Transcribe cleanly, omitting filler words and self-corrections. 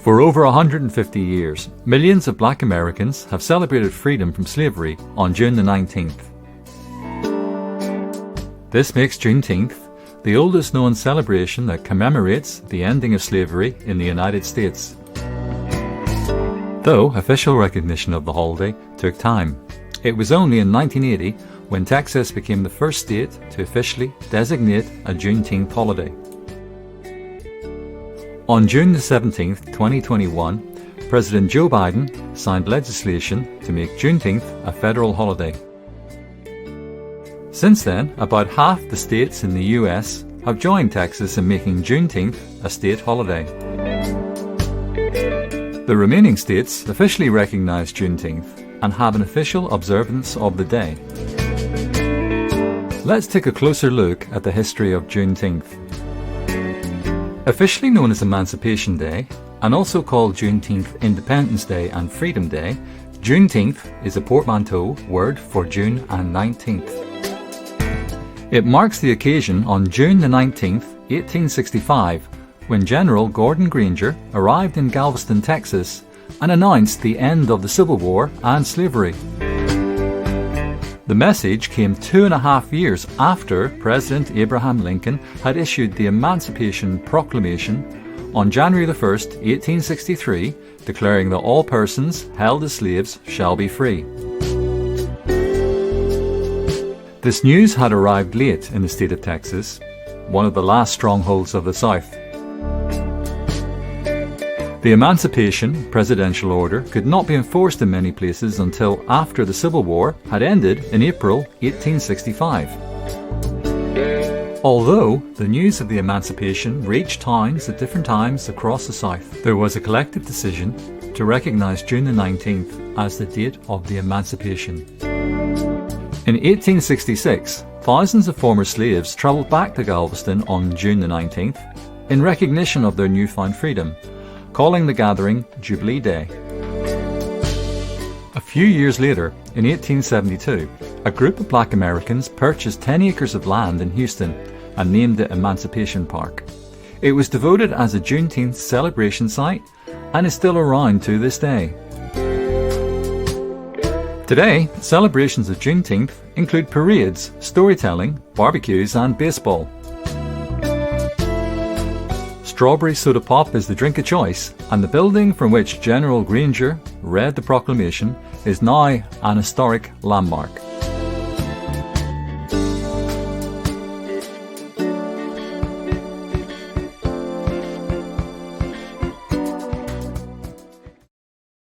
For over 150 years, millions of black Americans have celebrated freedom from slavery on June the 19th. This makes Juneteenth the oldest known celebration that commemorates the ending of slavery in the United States. Though official recognition of the holiday took time, it was only in 1980 when Texas became the first state to officially designate a Juneteenth holiday. On June the 17th, 2021, President Joe Biden signed legislation to make Juneteenth a federal holiday. Since then, about half the states in the US have joined Texas in making Juneteenth a state holiday. The remaining states officially recognize Juneteenth and have an official observance of the day. Let's take a closer look at the history of Juneteenth. Officially known as Emancipation Day, and also called Juneteenth Independence Day and Freedom Day, Juneteenth is a portmanteau word for June and 19th. It marks the occasion on June the 19th, 1865, when General Gordon Granger arrived in Galveston, Texas, and announced the end of the Civil War and slavery. The message came 2.5 years after President Abraham Lincoln had issued the Emancipation Proclamation on January 1st, 1863, declaring that all persons held as slaves shall be free. This news had arrived late in the state of Texas, one of the last strongholds of the South. The Emancipation Presidential Order could not be enforced in many places until after the Civil War had ended in April 1865. Although the news of the Emancipation reached towns at different times across the South, there was a collective decision to recognize June the 19th as the date of the Emancipation. In 1866, thousands of former slaves travelled back to Galveston on June the 19th in recognition of their newfound freedom, calling the gathering Jubilee Day. A few years later, in 1872, a group of black Americans purchased 10 acres of land in Houston and named it Emancipation Park. It was devoted as a Juneteenth celebration site and is still around to this day. Today, celebrations of Juneteenth include parades, storytelling, barbecues and baseball. Strawberry soda pop is the drink of choice, and the building from which General Granger read the proclamation is now an historic landmark.